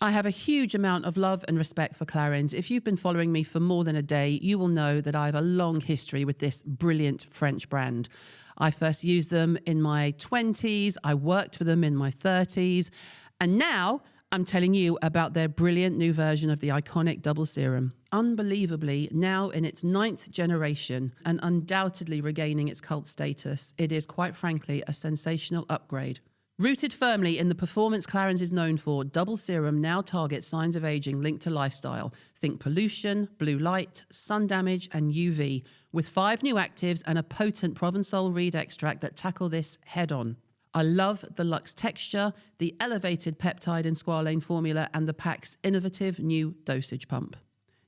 I have a huge amount of love and respect for Clarence. If you've been following me for more than a day, you will know that I have a long history with this brilliant French brand. I first used them in my 20s, I worked for them in my 30s, and now I'm telling you about their brilliant new version of the iconic double serum. Unbelievably, now in its 9th generation and undoubtedly regaining its cult status, it is quite frankly a sensational upgrade. Rooted firmly in the performance Clarence is known for, double serum now targets signs of aging linked to lifestyle. Think pollution, blue light, sun damage, and UV, with 5 new actives and a potent Provençal reed extract that tackle this head on. I love the luxe texture, the elevated peptide and squalane formula, and the pack's innovative new dosage pump.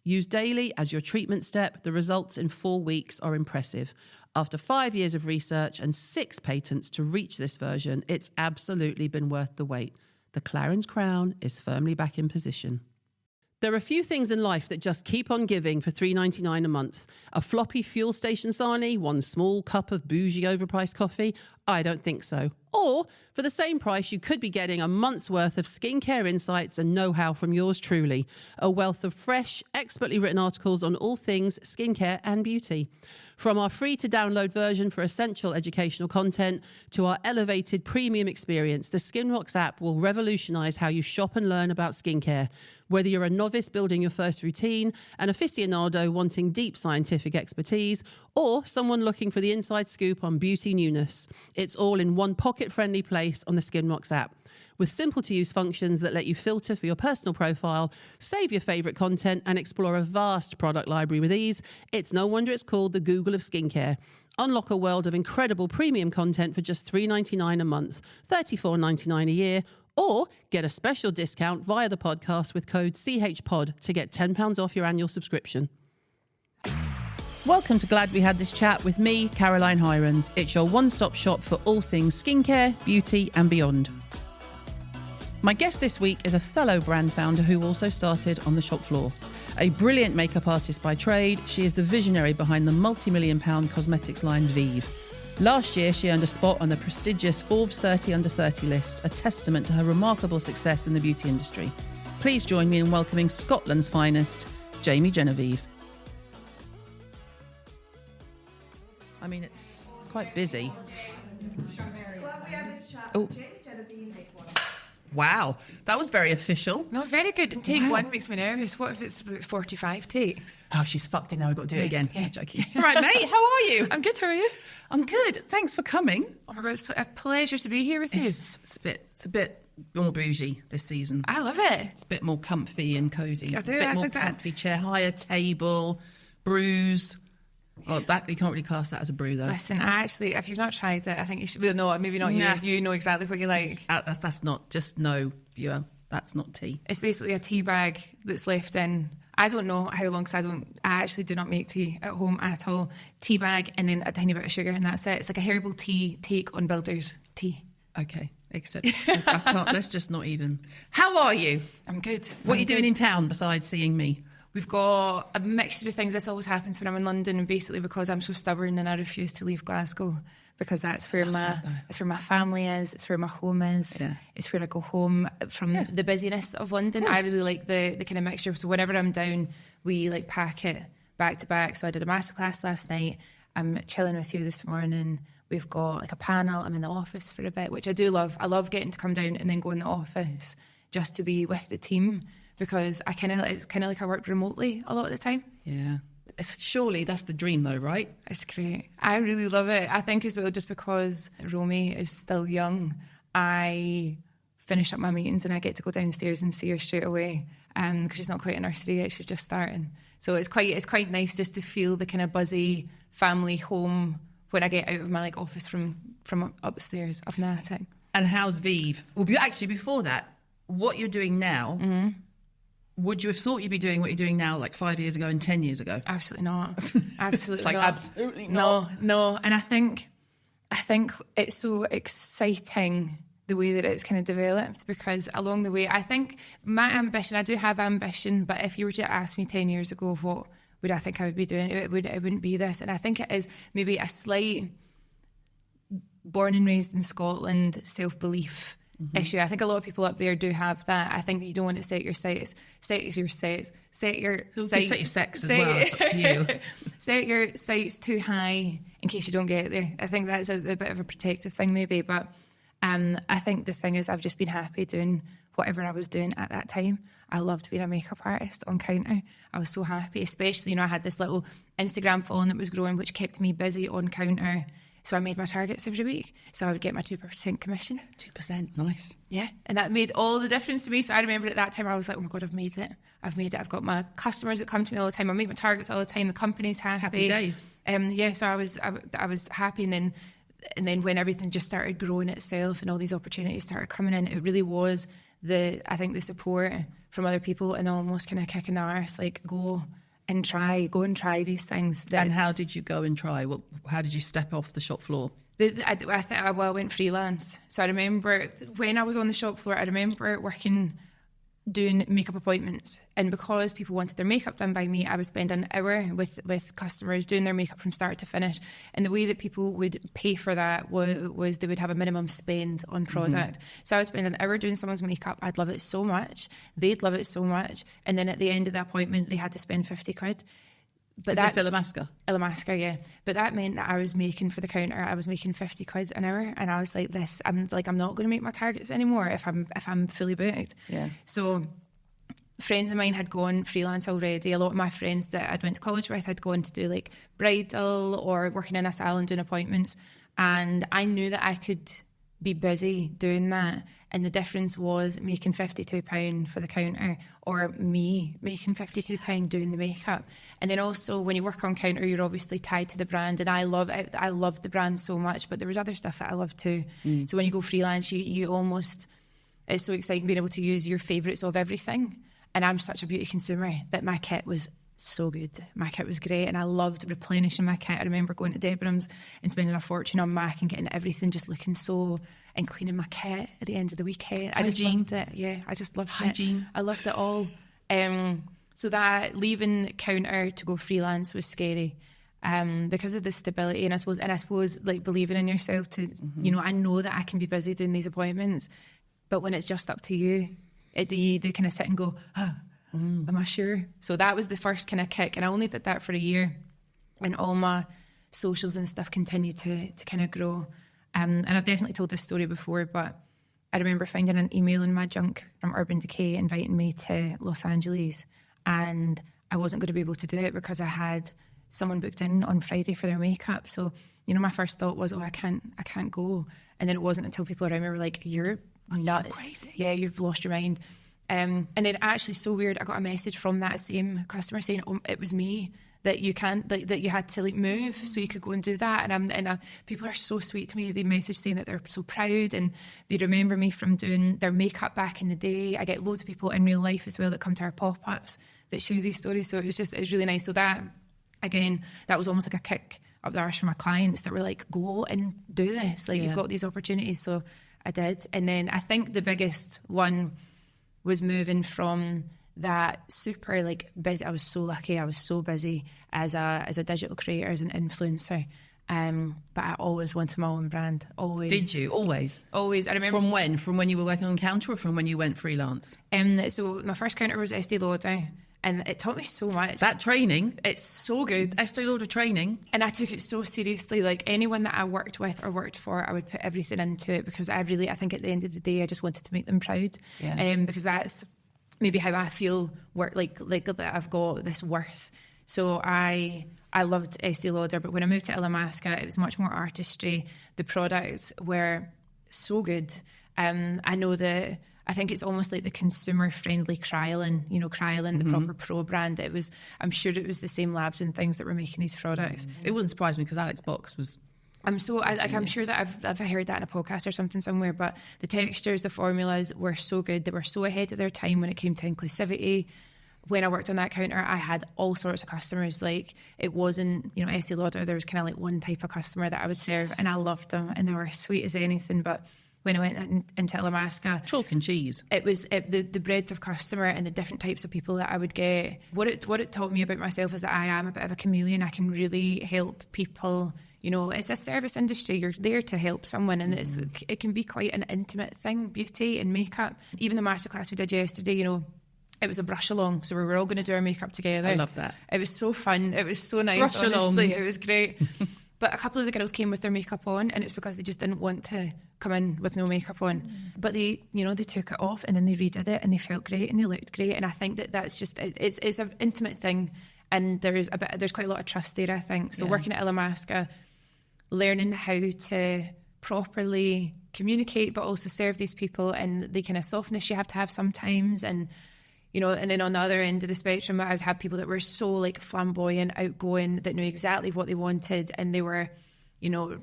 Used daily as your treatment step, the results in 4 weeks are impressive. After 5 years of research and 6 patents to reach this version, it's absolutely been worth the wait. The Clarence crown is firmly back in position. There are a few things in life that just keep on giving for $3.99 a month. A floppy fuel station sarnie, 1 small cup of bougie overpriced coffee? I don't think so. Or, for the same price, you could be getting a month's worth of skincare insights and know-how from yours truly. A wealth of fresh, expertly written articles on all things skincare and beauty. From our free-to-download version for essential educational content to our elevated premium experience, the Skinrock app will revolutionise how you shop and learn about skincare. Whether you're a novice building your first routine, an aficionado wanting deep scientific expertise, or someone looking for the inside scoop on beauty newness, it's all in one pocket-friendly place on the Skinrock app. With simple-to-use functions that let you filter for your personal profile, save your favourite content, and explore a vast product library with ease, it's no wonder it's called the Google of skincare. Unlock a world of incredible premium content for just $3.99 a month, $34.99 a year, or get a special discount via the podcast with code CHPOD to get £10 off your annual subscription. Welcome to Glad We Had This Chat with me, Caroline Hirons. It's your one-stop shop for all things skincare, beauty and beyond. My guest this week is a fellow brand founder who also started on the shop floor. A brilliant makeup artist by trade, she is the visionary behind the multi-million-pound cosmetics line VIEVE. Last year, she earned a spot on the prestigious Forbes 30 Under 30 list, a testament to her remarkable success in the beauty industry. Please join me in welcoming Scotland's finest, Jamie Genevieve. I mean, it's quite busy. Oh. Wow, that was very official. No, very good. Take one makes me nervous. What if it's 45 takes? Oh, she's fucked it now. I've got to do it again. Yeah. Joking. All right, mate, how are you? I'm good, how are you? I'm good. Thanks for coming. Oh my God, it's a pleasure to be here with you. It's a bit more bougie this season. I love it. It's a bit more comfy and cosy. I do. A bit I more think that. comfy chair, higher table, brews. Oh, that you can't really class that as a brew, though. Listen, if you've not tried it, I think you should. Well, no, maybe not Nah. you. You know exactly what you like. That's not, just no, viewer, that's not tea. It's basically a tea bag that's left in. I don't know how long, because I actually do not make tea at home at all. Tea bag and then a tiny bit of sugar and that's it. It's like a herbal tea take on builder's tea. Okay, except I can't, let's just not even. How are you? I'm good. What are you doing in town besides seeing me? We've got a mixture of things. This always happens when I'm in London, and basically because I'm so stubborn and I refuse to leave Glasgow, because that's where my family is, it's where my home is, it's where I go home from the busyness of London. I really like the kind of mixture. So whenever I'm down, we like pack it back to back. So I did a masterclass last night. I'm chilling with you this morning. We've got like a panel. I'm in the office for a bit, which I do love. I love getting to come down and then go in the office just to be with the team, because it's kind of like I work remotely a lot of the time. Yeah. Surely that's the dream though, right? It's great. I really love it. I think as well, just because Romy is still young, I finish up my meetings and I get to go downstairs and see her straight away, because she's not quite a nursery yet, she's just starting. So it's quite nice just to feel the kind of buzzy family home when I get out of my like office from upstairs, up in the attic. And how's VIEVE? Well, actually before that, what you're doing now, would you have thought you'd be doing what you're doing now like 5 years ago and 10 years ago? Absolutely not. Absolutely like, not. Absolutely not. No. And I think it's so exciting the way that it's kind of developed, because along the way, I think my ambition, I do have ambition, but if you were to ask me 10 years ago, what would I think I would be doing? It wouldn't be this. And I think it is maybe a slight born and raised in Scotland self-belief issue. I think a lot of people up there do have that. I think that you don't want to set your sex as well. It's up to you. Set your sights too high in case you don't get there. I think that's a bit of a protective thing maybe, but I think the thing is I've just been happy doing whatever I was doing at that time. I loved being a makeup artist on counter. I was so happy, especially, I had this little Instagram following that was growing, which kept me busy on counter. So I made my targets every week. So I would get my 2% commission. 2%, nice. Yeah, and that made all the difference to me. So I remember at that time I was like, oh my God, I've made it. I've got my customers that come to me all the time. I make my targets all the time. The company's happy. Happy days. Yeah, so I was happy, and then when everything just started growing itself and all these opportunities started coming in, it really was the support from other people and almost kind of kicking the arse, like go and try these things. And how did you go and try? How did you step off the shop floor? I went freelance. So I remember when I was on the shop floor, I remember doing makeup appointments, and because people wanted their makeup done by me, I would spend an hour with customers doing their makeup from start to finish. And the way that people would pay for that was they would have a minimum spend on product. So I would spend an hour doing someone's makeup. I'd love it so much, they'd love it so much, and then at the end of the appointment they had to spend 50 quid. But Is this Illamasqua? Illamasqua, yeah. But that meant that I was making for the counter, I was making 50 quid an hour, and I was like, I'm not going to make my targets anymore if I'm fully booked. Yeah. So friends of mine had gone freelance already. A lot of my friends that I'd went to college with had gone to do like bridal or working in a salon doing appointments, and I knew that I could be busy doing that, and the difference was making £52 for the counter or me making £52 doing the makeup. And then also when you work on counter, you're obviously tied to the brand, and I loved the brand so much, but there was other stuff that I loved too. So when you go freelance, you almost, it's so exciting being able to use your favourites of everything. And I'm such a beauty consumer that my kit was so good. My kit was great, and I loved replenishing my kit. I remember going to Debenhams and spending a fortune on MAC and getting everything just looking so, and cleaning my kit at the end of the weekend. I just loved it. Yeah, I just loved it. I loved it all. So that leaving counter to go freelance was scary. Because of the stability, and I suppose like believing in yourself to, I know that I can be busy doing these appointments, but when it's just up to you, you do kind of sit and go, am I sure? So that was the first kind of kick, and I only did that for a year, and all my socials and stuff continued to kind of grow. And I've definitely told this story before, but I remember finding an email in my junk from Urban Decay inviting me to Los Angeles, and I wasn't going to be able to do it because I had someone booked in on Friday for their makeup. So, my first thought was, I can't go. And then it wasn't until people around me were like, you're nuts. Crazy. Yeah, you've lost your mind. And then actually so weird, I got a message from that same customer saying, it was me, that you can't, that you had to like move so you could go and do that. And people are so sweet to me. They message saying that they're so proud and they remember me from doing their makeup back in the day. I get loads of people in real life as well that come to our pop-ups that share these stories. So it's really nice. So that, again, that was almost like a kick up the arse for my clients that were like, go and do this. Like, you've got these opportunities. So I did. And then I think the biggest one was moving from that super like busy. I was so lucky. I was so busy as a digital creator, as an influencer. But I always wanted my own brand. Always. Did you? Always? Always. I remember. From when? From when you were working on counter, or from when you went freelance? So my first counter was Estee Lauder, and it taught me so much. That training? It's so good. Estee Lauder training. And I took it so seriously. Like, anyone that I worked with or worked for, I would put everything into it, because I think at the end of the day, I just wanted to make them proud. Yeah. Because that's maybe how I feel, like that I've got this worth. So I loved Estee Lauder, but when I moved to Illamasqua, it was much more artistry. The products were so good. I think it's almost like the consumer-friendly Kryolan, the proper pro brand. I'm sure it was the same labs and things that were making these products. It wouldn't surprise me, because Alex Box was... I'm sure that I've heard that in a podcast or something somewhere, but the textures, the formulas were so good. They were so ahead of their time when it came to inclusivity. When I worked on that counter, I had all sorts of customers. Like, it wasn't, Estee Lauder, there was kind of like one type of customer that I would serve, and I loved them, and they were as sweet as anything. But when I went into Illamasqua, chalk and cheese. It was the breadth of customer and the different types of people that I would get. What it taught me about myself is that I am a bit of a chameleon. I can really help people you know, it's a service industry. You're there to help someone, and it can be quite an intimate thing, beauty and makeup. Even the masterclass we did yesterday, you know, it was a brush along, so we were all going to do our makeup together. I love that. It was so fun. It was so nice. Brush along. It was great. But a couple of the girls came with their makeup on, and it's because they just didn't want to come in with no makeup on. But they, you know, they took it off and then they redid it, and they felt great and they looked great. And I think that's just, it's an intimate thing, and there's quite a lot of trust there, I think. So working at Illamasqua, learning how to properly communicate, but also serve these people, and the kind of softness you have to have sometimes, and you know, and then on the other end of the spectrum, I'd have people that were so like flamboyant, outgoing, that knew exactly what they wanted, and they were, you know,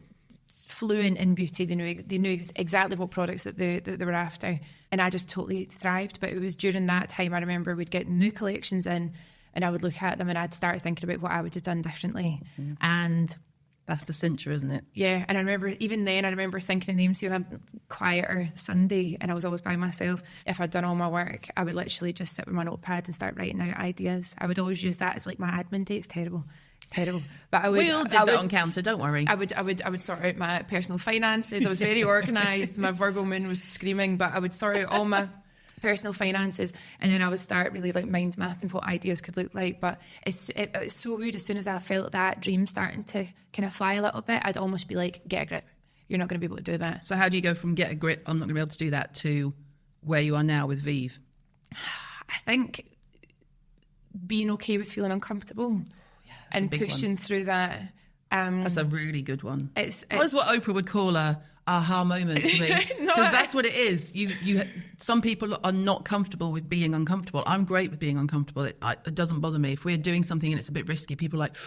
fluent in beauty. They knew exactly what products that they were after, and I just totally thrived. But it was during that time, I remember we'd get new collections in, and I would look at them, and I'd start thinking about what I would have done differently, and that's the cincher, isn't it? Yeah, and I remember even then, I remember thinking of names, you know, on a quieter Sunday, and I was always by myself. If I'd done all my work, I would literally just sit with my notepad and start writing out ideas. I would always use that as like my admin day. It's terrible. But I would. We all did that on counter. Don't worry. I would sort out my personal finances. I was very organised. My Virgo moon was screaming, but I would sort out all my personal finances, and then I would start really like mind mapping what ideas could look like. But it's so weird. As soon as I felt that dream starting to kind of fly a little bit, I'd almost be like, get a grip. You're not going to be able to do that. So how do you go from get a grip, I'm not going to be able to do that, to where you are now with VIEVE? I think being okay with feeling uncomfortable and pushing through that. That's a really good one. It's that's what Oprah would call a aha moment for me, because that's what it is. You some people are not comfortable with being uncomfortable. I'm great with being uncomfortable. It doesn't bother me. If we're doing something and it's a bit risky, people are like,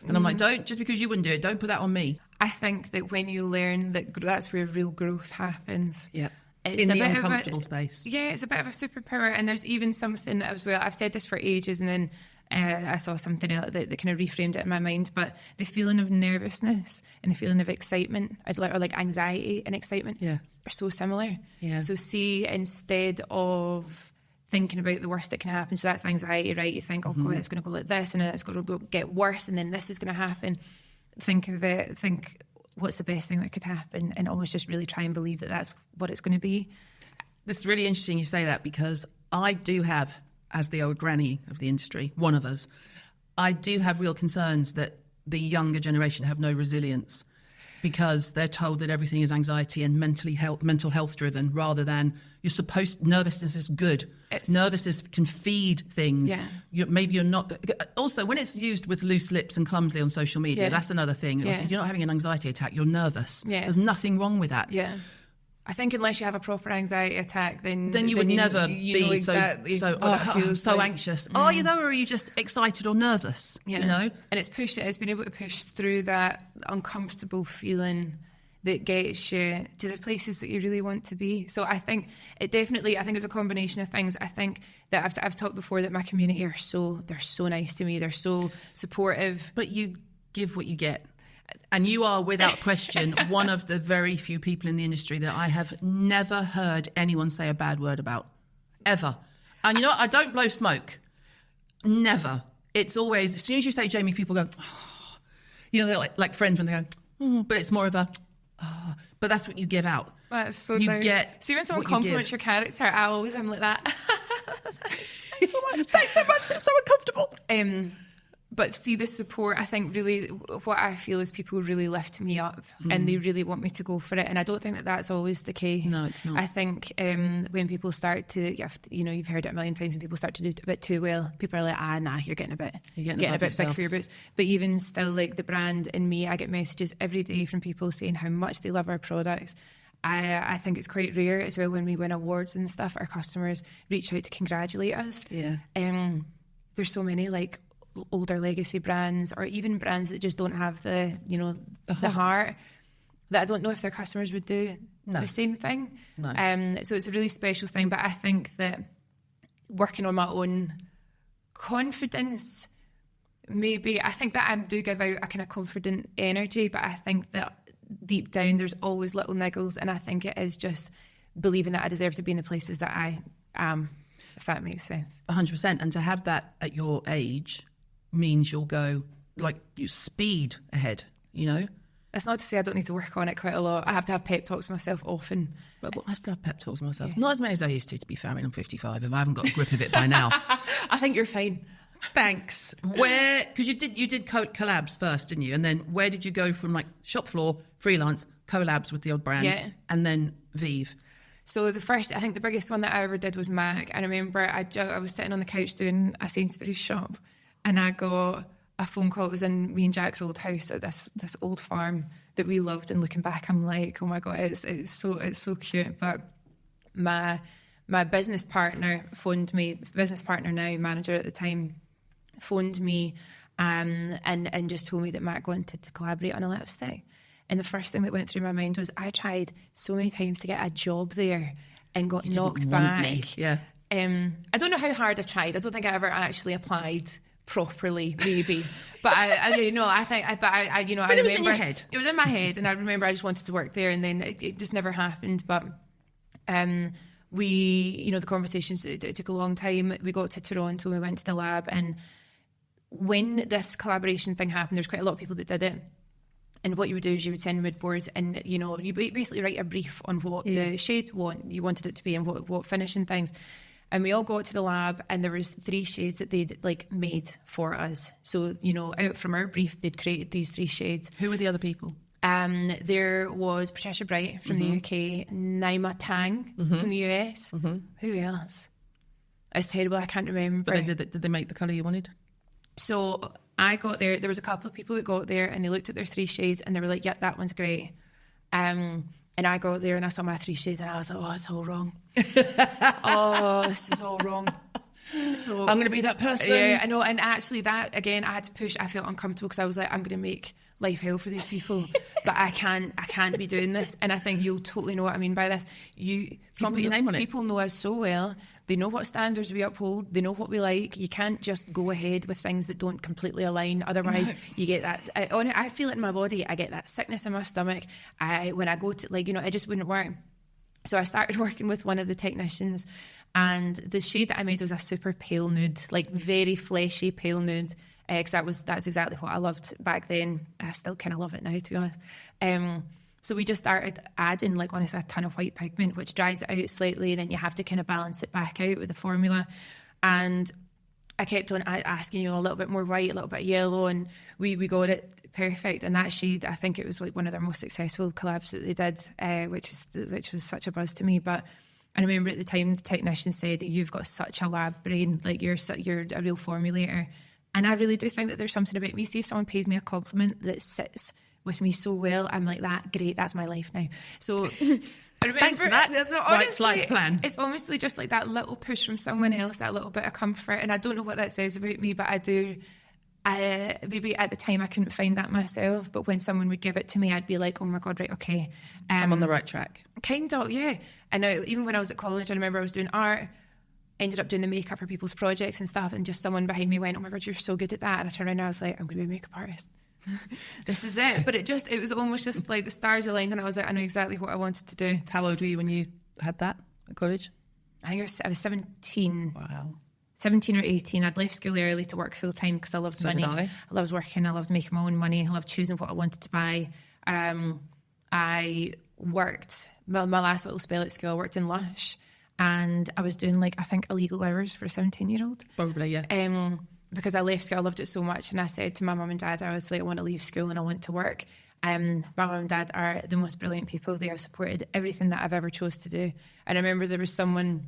and I'm like, don't, just because you wouldn't do it, don't put that on me. I think that when you learn that's where real growth happens. Yeah. It's in a the bit uncomfortable space. Yeah, it's a bit of a superpower. And there's even something that I've said this for ages, and then I saw something else that kind of reframed it in my mind. But the feeling of nervousness and the feeling of excitement, or like anxiety and excitement, are so similar. Yeah. So see, instead of thinking about the worst that can happen, so that's anxiety, right? You think, oh God, it's going to go like this, and then it's going to get worse, and then this is going to happen. Think what's the best thing that could happen, and almost just really try and believe that that's what it's going to be. It's really interesting you say that, because I do have, as the old granny of the industry, one of us, I do have real concerns that the younger generation have no resilience, because they're told that everything is anxiety and mental health driven, rather than nervousness is good. Nervousness can feed things. Yeah. Maybe you're not. Also, when it's used with loose lips and clumsily on social media, that's another thing. Yeah. You're not having an anxiety attack, you're nervous. Yeah. There's nothing wrong with that. Yeah. I think unless you have a proper anxiety attack, then you would never you know be exactly so like. anxious. Are you though, or are you just excited or nervous? Yeah. You know? And it's been able to push through that uncomfortable feeling that gets you to the places that you really want to be. So I think it's a combination of things. I think that I've talked before that my community they're so nice to me. They're so supportive. But you give what you get. And you are, without question, one of the very few people in the industry that I have never heard anyone say a bad word about. Ever. And you know what? I don't blow smoke. Never. It's always, as soon as you say Jamie, people go, oh. You know, they're like friends when they go, oh, but it's more of a, oh. But that's what you give out. That's so you nice. Get when someone compliments your character, I'm like that. Thanks so much. Thanks so much. I'm so uncomfortable. But see, the support, I think really what I feel is people really lift me up and they really want me to go for it. And I don't think that that's always the case. No, it's not. I think when people start to, you've heard it a million times, when people start to do it a bit too well, people are like, nah, you're getting a bit big for your boots. But even still, like the brand in me, I get messages every day from people saying how much they love our products. I think it's quite rare as well when we win awards and stuff, our customers reach out to congratulate us. Yeah. There's so many like older legacy brands, or even brands that just don't have the heart, that I don't know if their customers would do the same thing. No. So it's a really special thing. But I think that working on my own confidence, maybe, I think that I do give out a kind of confident energy, but I think that deep down there's always little niggles, and I think it is just believing that I deserve to be in the places that I am, if that makes sense. 100%. And to have that at your age means you'll go, like, you speed ahead, you know? That's not to say I don't need to work on it quite a lot. I have to have pep talks myself often. But I still have pep talks myself. Not as many as I used to be fair. I mean, I'm 55. If I haven't got a grip of it by now. I think you're fine. Thanks. Where, because you did collabs first, didn't you? And then where did you go from like shop floor, freelance, collabs with the odd brand, and then VIEVE? So I think the biggest one that I ever did was MAC. I remember I was sitting on the couch doing a Sainsbury's shop, and I got a phone call. It was in me and Jack's old house at this old farm that we loved. And looking back, I'm like, oh my God, it's so cute. But my business partner phoned me. Business partner now, manager at the time, phoned me, and just told me that MAC wanted to collaborate on a lipstick. And the first thing that went through my mind was I tried so many times to get a job there and got knocked back. Yeah. I don't know how hard I tried. I don't think I ever actually applied properly, maybe. But I you know, I think, but I you know, but I it was remember in your head. It was in my head, and I remember I just wanted to work there, and then it just never happened. But we, you know, the conversations, it took a long time. We got to Toronto, we went to the lab, and when this collaboration thing happened, there's quite a lot of people that did it. And what you would do is you would send mood boards, and you know, you basically write a brief on what the shade you wanted it to be and what finish and things. And we all got to the lab, and there was 3 shades that they'd like made for us. So, you know, out from our brief, they'd created these 3 shades. Who were the other people? There was Patricia Bright from the UK, Naima Tang from the US. Who else? It's terrible, I can't remember. But did they make the colour you wanted? So I got there was a couple of people that got there, and they looked at their 3 shades and they were like, yeah, that one's great. And I got there and I saw my 3 shades, and I was like, oh, it's all wrong. Oh, this is all wrong. So I'm going to be that person. Yeah, I know. And actually that, again, I had to push. I felt uncomfortable because I was like, I'm going to make life hell for these people, but I can't be doing this. And I think you'll totally know what I mean by this. Can't put your name on it. People know us so well. They know what standards we uphold. They know what we like. You can't just go ahead with things that don't completely align. Otherwise, you get that. I feel it in my body. I get that sickness in my stomach. When I go to, like, you know, it just wouldn't work. So I started working with one of the technicians, and the shade that I made was a super pale nude, like very fleshy pale nude. Because that's exactly what I loved back then. I still kind of love it now, to be honest. So we just started adding, like, honestly, a ton of white pigment, which dries it out slightly, and then you have to kind of balance it back out with the formula. And I kept on asking, you know, a little bit more white, a little bit yellow, and we got it perfect. And that shade, I think it was like one of their most successful collabs that they did, which was such a buzz to me. But I remember at the time the technician said, "You've got such a lab brain, like you're a real formulator." And I really do think that there's something about me. See, if someone pays me a compliment that sits with me so well, I'm like, that great, that's my life now. So I remember, thanks for that. Honestly, life plan. It's honestly just like that little push from someone else, that little bit of comfort. And I don't know what that says about me, but I do. Maybe at the time I couldn't find that myself, but when someone would give it to me, I'd be like, oh my God, right, okay. I'm on the right track. Kind of, yeah. And now, even when I was at college, I remember I was doing art, ended up doing the makeup for people's projects and stuff, and just someone behind me went, oh my God, you're so good at that. And I turned around and I was like, I'm going to be a makeup artist. This is it. But it was almost just like the stars aligned, and I was like, I know exactly what I wanted to do. How old were you when you had that at college? I think I was 17. Wow. 17 or 18. I'd left school early to work full time because I loved money. I loved working. I loved making my own money. I loved choosing what I wanted to buy. I worked, my last little spell at school, I worked in Lush. And I was doing, like, I think illegal hours for a 17-year-old. Probably, yeah. Because I left school, I loved it so much. And I said to my mum and dad, I was like, I want to leave school and I want to work. My mum and dad are the most brilliant people. They have supported everything that I've ever chose to do. And I remember there was someone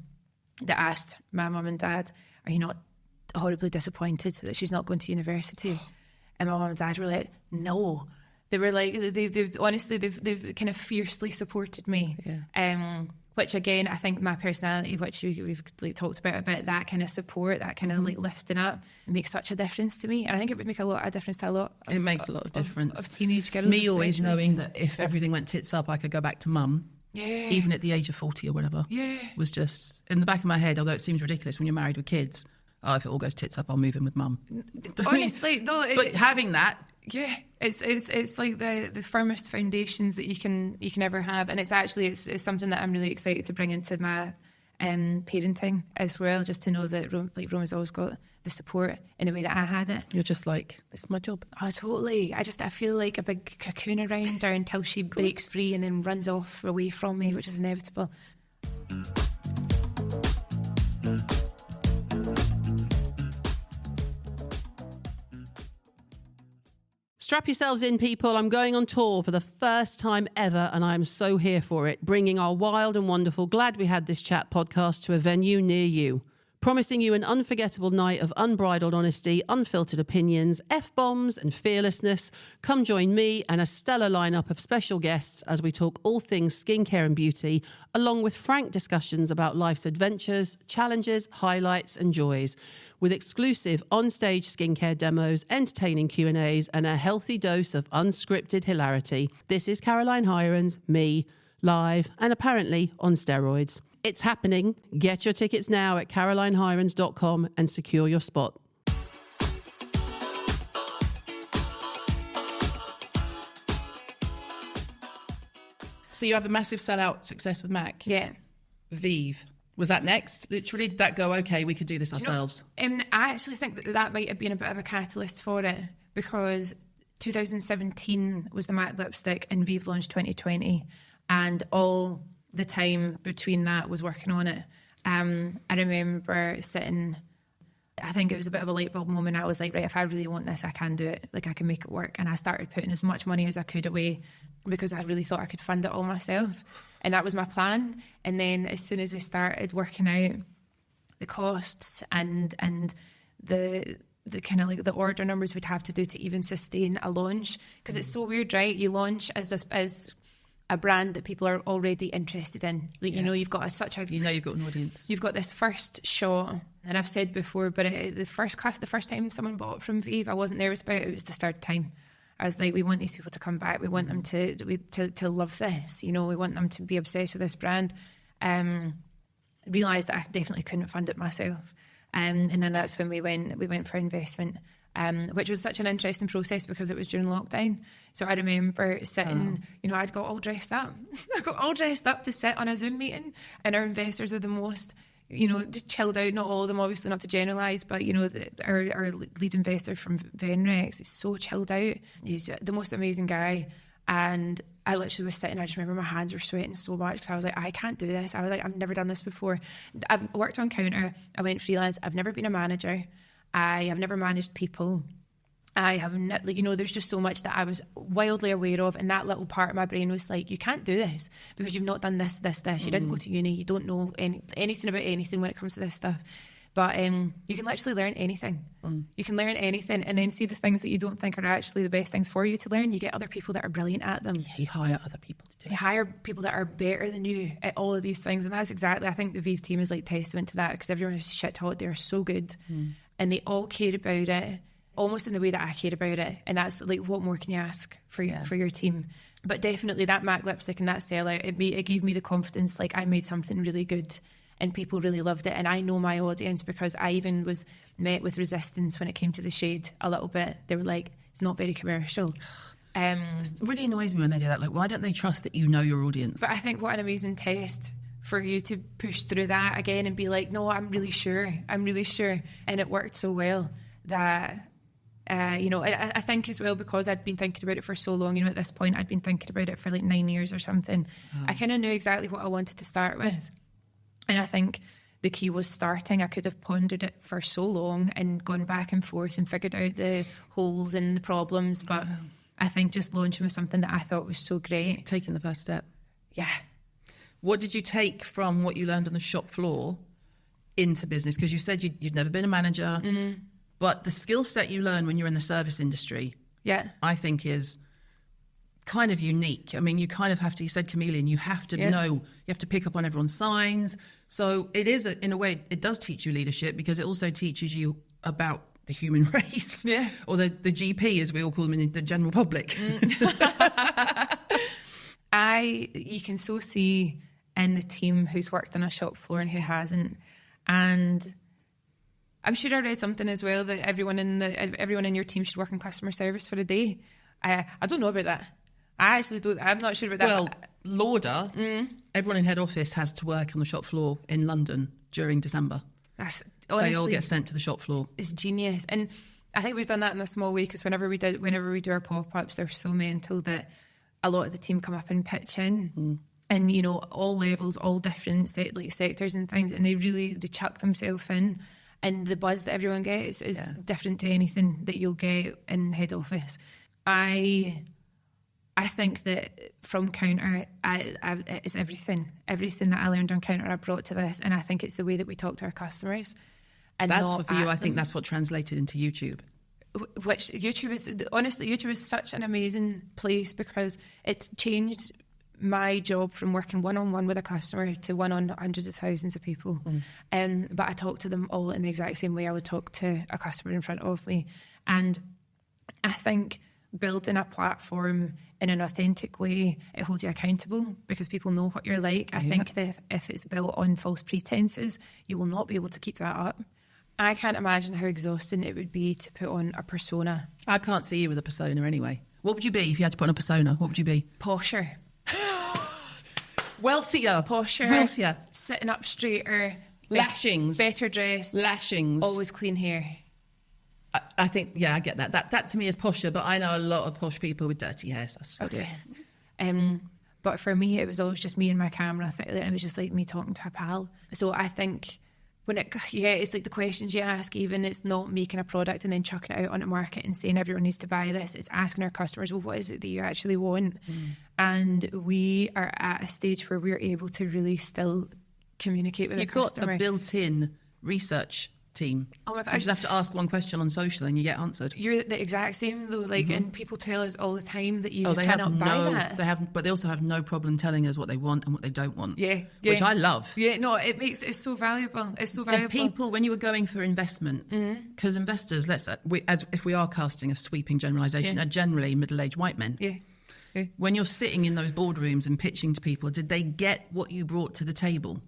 that asked my mum and dad, are you not horribly disappointed that she's not going to university? And my mum and dad were like, no. They were like, they've honestly, they've kind of fiercely supported me. Yeah. Which, again, I think my personality, which we've like talked about a bit, that kind of support, that kind of like lifting up, it makes such a difference to me. And I think it would make a lot of difference to a lot of, it makes a lot of difference. Of teenage girls. Me always knowing that if everything went tits up, I could go back to mum. Yeah. Even at the age of 40 or whatever. Yeah. Was just in the back of my head, although it seems ridiculous when you're married with kids. Oh, if it all goes tits up, I'll move in with mum. Honestly, though. But having that. Yeah, it's like the firmest foundations that you can ever have, and it's something that I'm really excited to bring into my parenting as well, just to know that Roma's always got the support in the way that I had it. You're just like, it's my job. Oh, totally. I feel like a big cocoon around her until she breaks free and then runs off away from me, which is inevitable. Strap yourselves in, people. I'm going on tour for the first time ever, and I'm so here for it, bringing our wild and wonderful Glad We Had This Chat podcast to a venue near you. Promising you an unforgettable night of unbridled honesty, unfiltered opinions, F-bombs and fearlessness. Come join me and a stellar lineup of special guests as we talk all things skincare and beauty, along with frank discussions about life's adventures, challenges, highlights and joys, with exclusive on-stage skincare demos, entertaining Q&As and a healthy dose of unscripted hilarity. This is Caroline Hirons, me, live and apparently on steroids. It's happening. Get your tickets now at carolinehirons.com and secure your spot. So you have a massive sellout success with MAC. Yeah. VIEVE. Was that next? Literally, did that go, okay, we could do this ourselves? I actually think that might have been a bit of a catalyst for it, because 2017 was the MAC lipstick and VIEVE launched 2020, and all the time between that was working on it. I remember sitting, I think it was a bit of a light bulb moment. I was like, right, if I really want this, I can do it. Like, I can make it work. And I started putting as much money as I could away because I really thought I could fund it all myself. And that was my plan. And then as soon as we started working out the costs and the kind of like the order numbers we'd have to do to even sustain a launch, because it's so weird, right? You launch as a brand that people are already interested in. Like, you know, you've got you've got an audience. You've got this first shot, and I've said before, but the first time someone bought from VIEVE, I wasn't nervous about it. It was the third time. I was like, we want these people to come back. We want them to love this. You know, we want them to be obsessed with this brand. Realised that I definitely couldn't fund it myself, and then that's when we went for investment. Which was such an interesting process because it was during lockdown. So I remember sitting, you know, I'd got all dressed up. I got all dressed up to sit on a Zoom meeting, and our investors are the most, you know, just chilled out. Not all of them, obviously, not to generalise, but, you know, our lead investor from Venrex is so chilled out. He's the most amazing guy. And I literally was sitting, I just remember my hands were sweating so much because I was like, I can't do this. I was like, I've never done this before. I've worked on counter. I went freelance. I've never been a manager. I have never managed people. I have, you know, there's just so much that I was wildly aware of, and that little part of my brain was like, you can't do this because you've not done this. You didn't go to uni, you don't know anything about anything when it comes to this stuff. But you can literally learn anything. You can learn anything and then see the things that you don't think are actually the best things for you to learn. You get other people that are brilliant at them. Yeah, you hire other people to do it. You hire people that are better than you at all of these things, and that's exactly, I think the VIEVE team is like testament to that, because everyone is shit hot. They're so good. And they all care about it almost in the way that I care about it. And that's like, what more can you ask for your team? But definitely that MAC lipstick and that sellout, it gave me the confidence, like I made something really good and people really loved it. And I know my audience, because I even was met with resistance when it came to the shade a little bit. They were like, it's not very commercial. It really annoys me when they do that. Like, why don't they trust that you know your audience? But I think what an amazing test for you to push through that again and be like, no, I'm really sure. And it worked so well that, you know, I think as well, because I'd been thinking about it for so long, you know, at this point, I'd been thinking about it for like 9 years or something. I kind of knew exactly what I wanted to start with. And I think the key was starting. I could have pondered it for so long and gone back and forth and figured out the holes and the problems. But I think just launching with something that I thought was so great. Taking the first step. Yeah. What did you take from what you learned on the shop floor into business? Because you said you'd never been a manager, but the skill set you learn when you're in the service industry, I think is kind of unique. I mean, you kind of have to, you said chameleon, you have to know, you have to pick up on everyone's signs. So it is, in a way, it does teach you leadership, because it also teaches you about the human race, or the GP, as we all call them in the general public. You can so see in the team who's worked on a shop floor and who hasn't. And I'm sure I read something as well that everyone in your team should work in customer service for a day. I don't know about that. I actually don't. I'm not sure about that. Well, Lauder everyone in head office has to work on the shop floor in London during December. That's honestly, they all get sent to the shop floor. It's genius. And I think we've done that in a small way, because whenever we do our pop-ups, they're so mental that a lot of the team come up and pitch in. And, you know, all levels, all different sectors and things, and they chuck themselves in. And the buzz that everyone gets is different to anything that you'll get in head office. I think that from Counter, it's everything that I learned on Counter I brought to this, and I think it's the way that we talk to our customers. And that's for you. I think that's what translated into YouTube. Which YouTube is such an amazing place, because it's changed my job from working one-on-one with a customer to one on hundreds of thousands of people. But I talk to them all in the exact same way I would talk to a customer in front of me. And I think building a platform in an authentic way, it holds you accountable, because people know what you're like. I think that if it's built on false pretenses, you will not be able to keep that up. I can't imagine how exhausting it would be to put on a persona. I can't see you with a persona anyway. What would you be if you had to put on a persona? What would you be? Posher. Wealthier. Posher. Wealthier. Sitting up straighter. Lashings. Better dressed. Lashings. Always clean hair. I think, I get that. That to me is posher, but I know a lot of posh people with dirty hair. So okay. But for me, it was always just me and my camera. It was just like me talking to a pal. So I think it's like the questions you ask, even it's not making a product and then chucking it out onto market and saying everyone needs to buy this. It's asking our customers, well, what is it that you actually want? And we are at a stage where we're able to really still communicate with the customer. You've got a built-in research team. Oh my God. You just have to ask one question on social and you get answered. You're the exact same though, and people tell us all the time that you just cannot buy that. But they also have no problem telling us what they want and what they don't want. Yeah. Which I love. Yeah, no, it's so valuable. It's so valuable. Did people, when you were going for investment, because investors, if we are casting a sweeping generalisation, are generally middle-aged white men. Yeah. When you're sitting in those boardrooms and pitching to people, did they get what you brought to the table?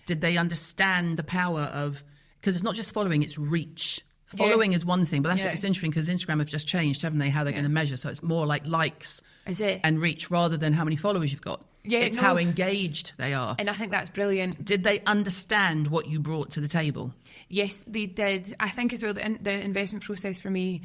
Did they understand the power of... Because it's not just following, it's reach. Following is one thing, but it's interesting because Instagram have just changed, haven't they, how they're going to measure. So it's more like likes and reach rather than how many followers you've got. It's how engaged they are. And I think that's brilliant. Did they understand what you brought to the table? Yes, they did. I think as well, the investment process for me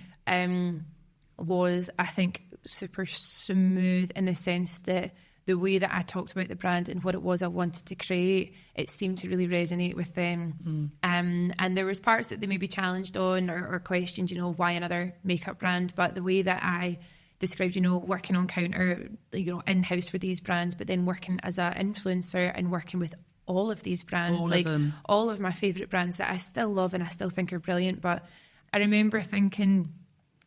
was, I think, super smooth in the sense that the way that I talked about the brand and what it was I wanted to create, it seemed to really resonate with them. And there was parts that they maybe challenged on or questioned, why another makeup brand. But the way that I described, working on Counter, in-house for these brands, but then working as an influencer and working with all of these brands, all of my favourite brands that I still love and I still think are brilliant. But I remember thinking...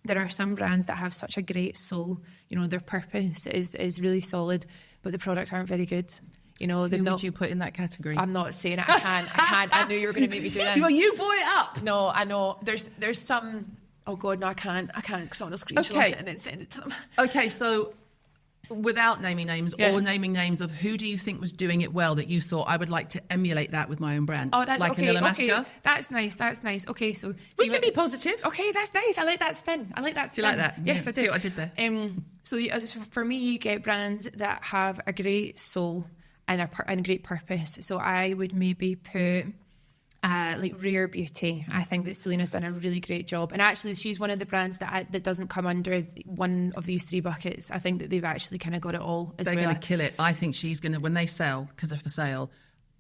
There are some brands that have such a great soul. Their purpose is really solid, but the products aren't very good. Who would you put in that category? I'm not saying it. I can't. I knew you were going to make me do that. Well, you brought it up. No, I know. There's some... Oh, God, no, I can't. Because I want to screenshot it and then send it to them. Okay, so... Without naming names or naming names of who do you think was doing it well that you thought I would like to emulate that with my own brand? Oh, that's like okay. Okay, that's nice. Okay, so we can be positive. Okay, that's nice. I like that spin. Do you like that? Yes, I do. See what I did there. So for me, you get brands that have a great soul and a great purpose. So I would maybe put. Like Rare Beauty. I think that Selena's done a really great job. And actually, she's one of the brands that doesn't come under one of these three buckets. I think that they've actually kind of got it all as well. They're going to kill it. I think she's going to, when they sell, because they're for sale,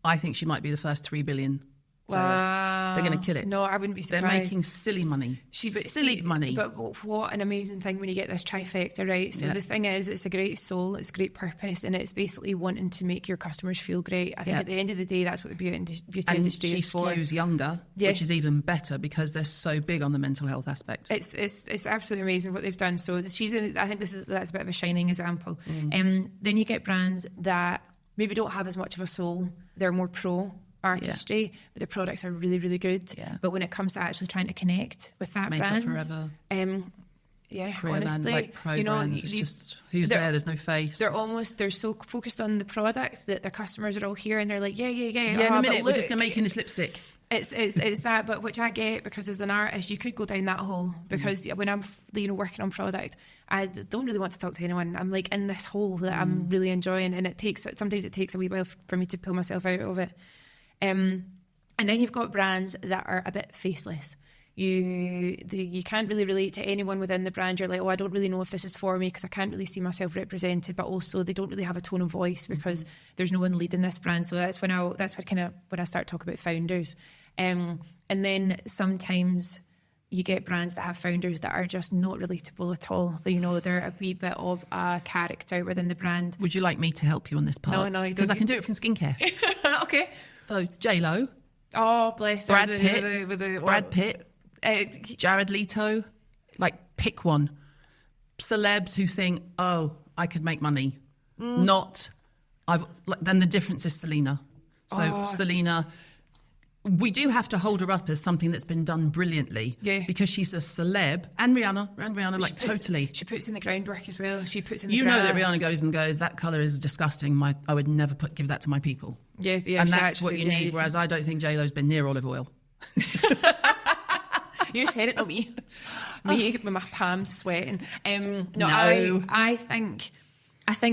I think she might be the first 3 billion. Wow. They're going to kill it. No, I wouldn't be surprised. They're making silly money. Silly money. But what an amazing thing when you get this trifecta, right? So the thing is, it's a great soul, it's great purpose, and it's basically wanting to make your customers feel great. I think at the end of the day, that's what the beauty industry is for. And she skews younger, which is even better because they're so big on the mental health aspect. It's absolutely amazing what they've done. So I think that's a bit of a shining example. Then you get brands that maybe don't have as much of a soul. They're more pro artistry, but the products are really, really good. But when it comes to actually trying to connect with that Makeup brand, Forever. Honestly, like pro brands, it's just who's there? There's no face. They're so focused on the product that their customers are all here and they're like, yeah. In a minute, we're just going to make in this lipstick. It's that, but which I get, because as an artist, you could go down that hole, because when I'm, working on product, I don't really want to talk to anyone. I'm like in this hole that I'm really enjoying, and sometimes it takes a wee while for me to pull myself out of it. And then you've got brands that are a bit faceless. You can't really relate to anyone within the brand. You're like, I don't really know if this is for me, because I can't really see myself represented, but also they don't really have a tone of voice because there's no one leading this brand. So that's when I start talking about founders. And then sometimes you get brands that have founders that are just not relatable at all. They're a wee bit of a character within the brand. Would you like me to help you on this part? No, because I can do it from skincare. Okay. So J-Lo. Oh, bless her. Brad Pitt. Jared Leto. Like, pick one. Celebs who think, I could make money. Then the difference is Selena. So Selena, we do have to hold her up as something that's been done brilliantly. Yeah. Because she's a celeb. And Rihanna, totally. She puts in the groundwork as well. She puts in the You know that Rihanna goes, that colour is disgusting. I would never give that to my people. Yeah. And that's what you need, whereas I don't think J-Lo's been near olive oil. You said it, not me. Me with my palms sweating. No. I think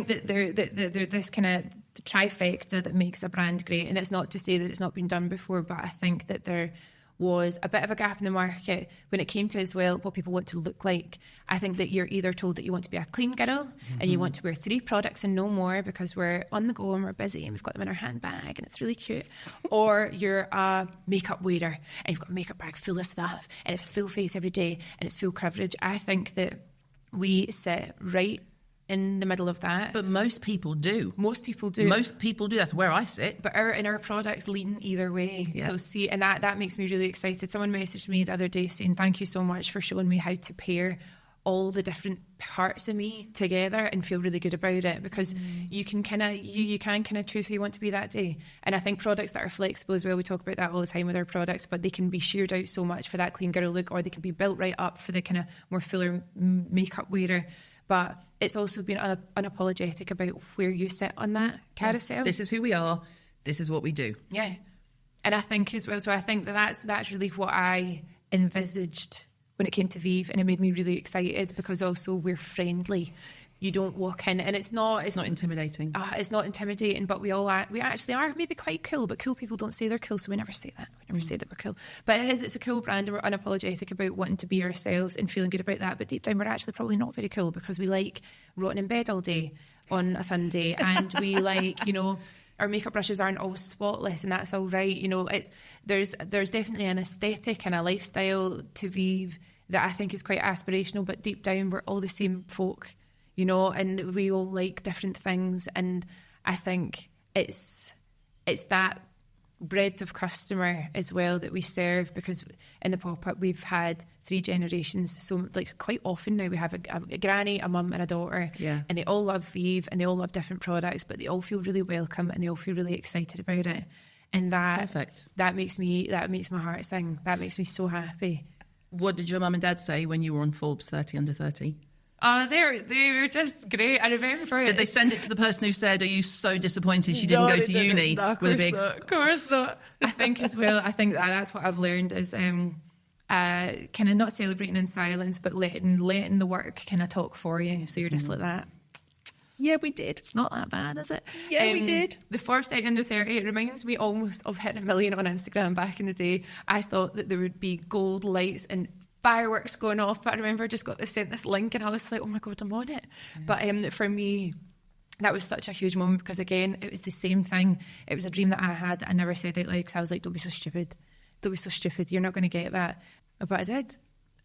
that there's this kind of trifecta that makes a brand great, and it's not to say that it's not been done before, but I think that there was a bit of a gap in the market when it came to, as well, what people want to look like. I think that you're either told that you want to be a clean girl and you want to wear 3 products and no more because we're on the go and we're busy and we've got them in our handbag and it's really cute, or you're a makeup wearer and you've got a makeup bag full of stuff and it's a full face every day and it's full coverage. I think that we sit right in the middle of that. But most people do. That's where I sit. But our products lean either way. Yeah. So and that makes me really excited. Someone messaged me the other day saying, thank you so much for showing me how to pair all the different parts of me together and feel really good about it, because you can kind of choose who you want to be that day. And I think products that are flexible as well, we talk about that all the time with our products, but they can be sheared out so much for that clean girl look, or they can be built right up for the kind of more fuller makeup wearer. But it's also been unapologetic about where you sit on that carousel. Yeah. This is who we are. This is what we do. Yeah. And I think as well, so I think that's really what I envisaged when it came to VIEVE, and it made me really excited because also we're friendly. You don't walk in and it's not intimidating. It's not intimidating, but we actually are maybe quite cool, but cool people don't say they're cool, so we never say that. We never say that we're cool. But it's a cool brand, and we're unapologetic about wanting to be ourselves and feeling good about that. But deep down, we're actually probably not very cool because we like rotting in bed all day on a Sunday, and we like, our makeup brushes aren't always spotless, and that's all right. There's definitely an aesthetic and a lifestyle to VIEVE that I think is quite aspirational, but deep down, we're all the same folk. And we all like different things, and I think it's that breadth of customer as well that we serve, because in the pop-up we've had 3 generations, so like quite often now we have a granny, a mum and a daughter, and they all love VIEVE and they all love different products, but they all feel really welcome and they all feel really excited about it, and that makes my heart sing. That makes me so happy. What did your mum and dad say when you were on Forbes 30 under 30? They were just great. I remember. Did they send it to the person who said, "Are you so disappointed she didn't go to uni?" No, with a big, of course not. I think as well. I think that's what I've learned is kind of not celebrating in silence, but letting the work kind of talk for you. So you're just like that. Yeah, we did. It's not that bad, is it? Yeah, we did. The Forbes 30 under 30, it reminds me almost of hitting 1 million on Instagram back in the day. I thought that there would be gold lights and fireworks going off, but I remember I just got sent this link and I was like, oh my God, I'm on it. But for me, that was such a huge moment because, again, it was the same thing. It was a dream that I had that I never said out loud because I was like, don't be so stupid. Don't be so stupid. You're not going to get that. But I did.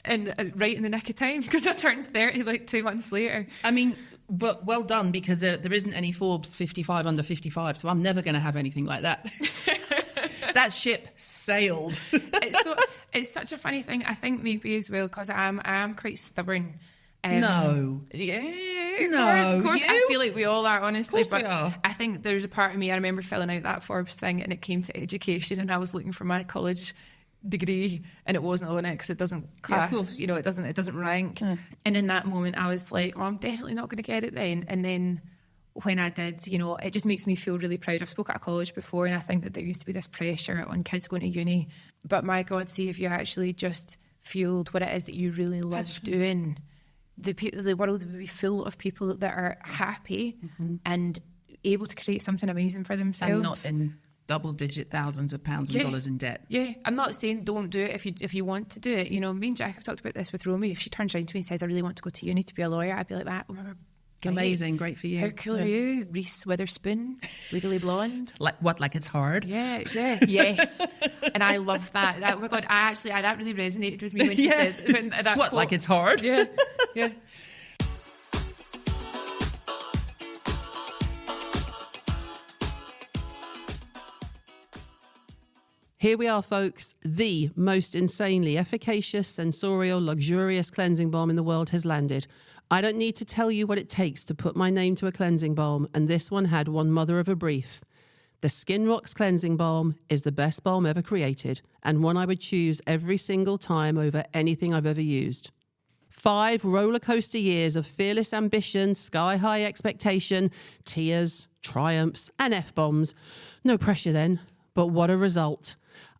And right in the nick of time, because I turned 30 like 2 months later. I mean, but well done, because there isn't any Forbes 55 under 55, so I'm never going to have anything like that. That ship sailed. It's such a funny thing. I think maybe as well because I am quite stubborn. No. Yeah. No. Of course. You? I feel like we all are, honestly. Of course we are. I think there's a part of me, I remember filling out that Forbes thing and it came to education and I was looking for my college degree and it wasn't on it because it doesn't class, it doesn't rank. And in that moment I was like, I'm definitely not going to get it then. And then when I did, you know, it just makes me feel really proud. I've spoken at college before, and I think that there used to be this pressure on kids going to uni. But my God, see if you actually just fueled what it is that you really love doing, the world would be full of people that are happy and able to create something amazing for themselves. And not in double-digit thousands of pounds and dollars in debt. Yeah, I'm not saying don't do it if you want to do it. You know, me and Jack have talked about this with Romy. If she turns around to me and says, I really want to go to uni to be a lawyer, I'd be like that. Oh my God. Amazing, great for you. How cool are you? Reese Witherspoon, Legally Blonde. Like it's hard? Yeah, yes. And I love that. Oh my God, that really resonated with me when she said that. What, quote. Like it's hard? Yeah. Here we are, folks. The most insanely efficacious, sensorial, luxurious cleansing balm in the world has landed. I don't need to tell you what it takes to put my name to a cleansing balm, and this one had one mother of a brief. The Skinrock's cleansing balm is the best balm ever created, and one I would choose every single time over anything I've ever used. 5 roller coaster years of fearless ambition, sky-high expectation, tears, triumphs, and F-bombs. No pressure then, but what a result.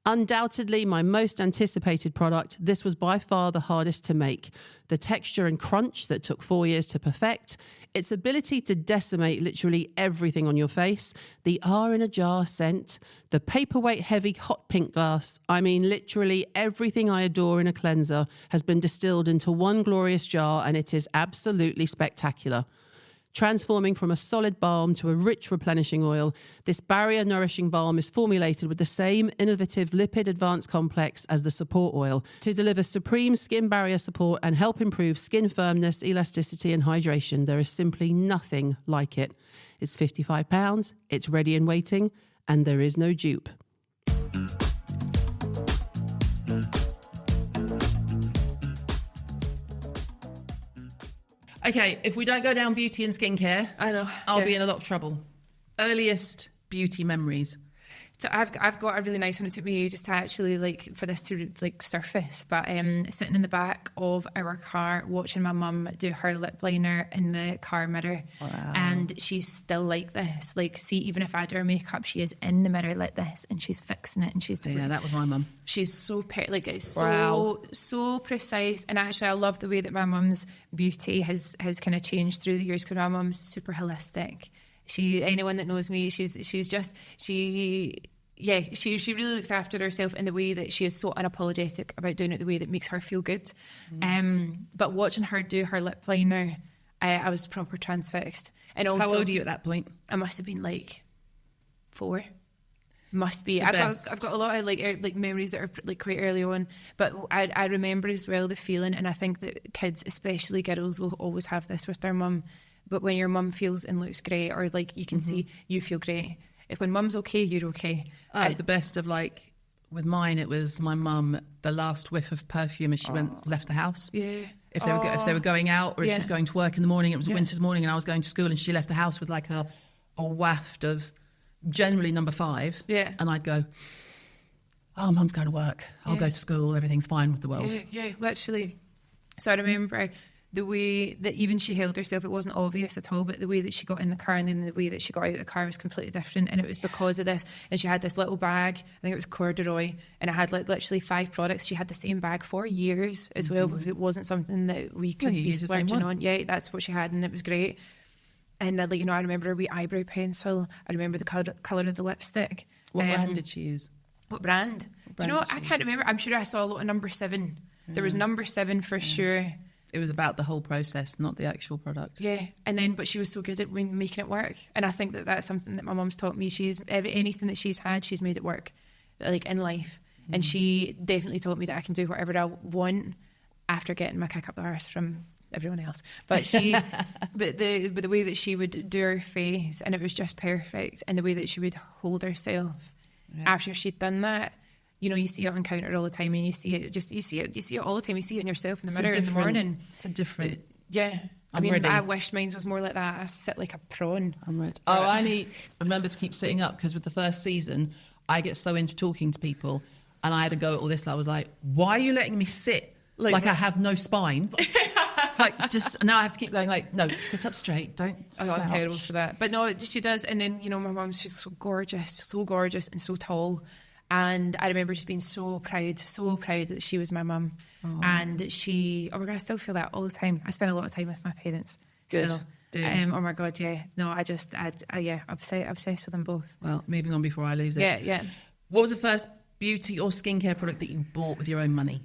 Undoubtedly my most anticipated product, this was by far the hardest to make. The texture and crunch that took 4 years to perfect, its ability to decimate literally everything on your face, the R in a jar scent, the paperweight heavy hot pink glass. I mean, literally everything I adore in a cleanser has been distilled into one glorious jar, and it is absolutely spectacular. Transforming from a solid balm to a rich replenishing oil, this barrier nourishing balm is formulated with the same innovative lipid advanced complex as the support oil to deliver supreme skin barrier support and help improve skin firmness, elasticity and hydration. There is simply nothing like it. It's £55, it's ready and waiting, and there is no dupe. Okay, if we don't go down beauty and skincare, I know I'll be in a lot of trouble. Earliest beauty memories. So I've got a really nice one. It took me just to actually for this to surface, but sitting in the back of our car watching my mum do her lip liner in the car mirror. Wow. And she's still like this. See, even if I do her makeup, she is in the mirror like this and she's fixing it and she's doing that was my mum. She's so it's wow. so precise. And actually I love the way that my mum's beauty has kind of changed through the years, because my mum's super holistic. Anyone that knows me, she really looks after herself in the way that she is so unapologetic about doing it the way that makes her feel good. But watching her do her lip liner, I was proper transfixed. And also, how old are you at that point? I must have been 4. Must be. I've got a lot of memories that are quite early on, but I remember as well the feeling, and I think that kids, especially girls, will always have this with their mum. But when your mum feels and looks great, or you can see you feel great. If when mum's okay, you're okay. The best of with mine, it was my mum, the last whiff of perfume as she left the house. Yeah. If they were going out, or if she was going to work in the morning, it was a winter's morning and I was going to school and she left the house with a waft of generally number 5. Yeah. And I'd go, oh, mum's going to work. I'll go to school. Everything's fine with the world. Yeah, literally. So I remember the way that even she held herself, it wasn't obvious at all, but the way that she got in the car and then the way that she got out of the car was completely different. And it was because of this. And she had this little bag, I think it was corduroy, and it had literally 5 products. She had the same bag for years as well, because it wasn't something that we could be splurging on. Yeah, that's what she had, and it was great. And I remember her wee eyebrow pencil. I remember the colour of the lipstick. What brand did she use? What brand? Do you know what? I can't remember. I'm sure I saw a lot of number 7. There was number 7 for sure. It was about the whole process, not the actual product. Yeah, but she was so good at making it work. And I think that that's something that my mum's taught me. Anything that she's had, she's made it work, in life. And she definitely taught me that I can do whatever I want after getting my kick up the arse from everyone else. But but the way that she would do her face, and it was just perfect. And the way that she would hold herself after she'd done that. You see it on counter all the time, and you see it all the time. You see it in yourself in the mirror in the morning. It's a different. Yeah. Ready. I wish mine was more like that. I sit like a prawn. I'm ready. I remember to keep sitting up, because with the first season, I get so into talking to people, and I had to go at all this. I was like, why are you letting me sit like I have no spine? Like, just now I have to keep going, like, no, sit up straight, don't slouch. I'm terrible for that. But no, she does. And then, you know, my mum's just so gorgeous and so tall. And I remember just being so proud that she was my mum. And she, oh my God, I still feel that all the time. I spend a lot of time with my parents. Good. Still. Oh my God, yeah. No, obsessed with them both. Well, moving on before I lose it. Yeah. What was the first beauty or skincare product that you bought with your own money?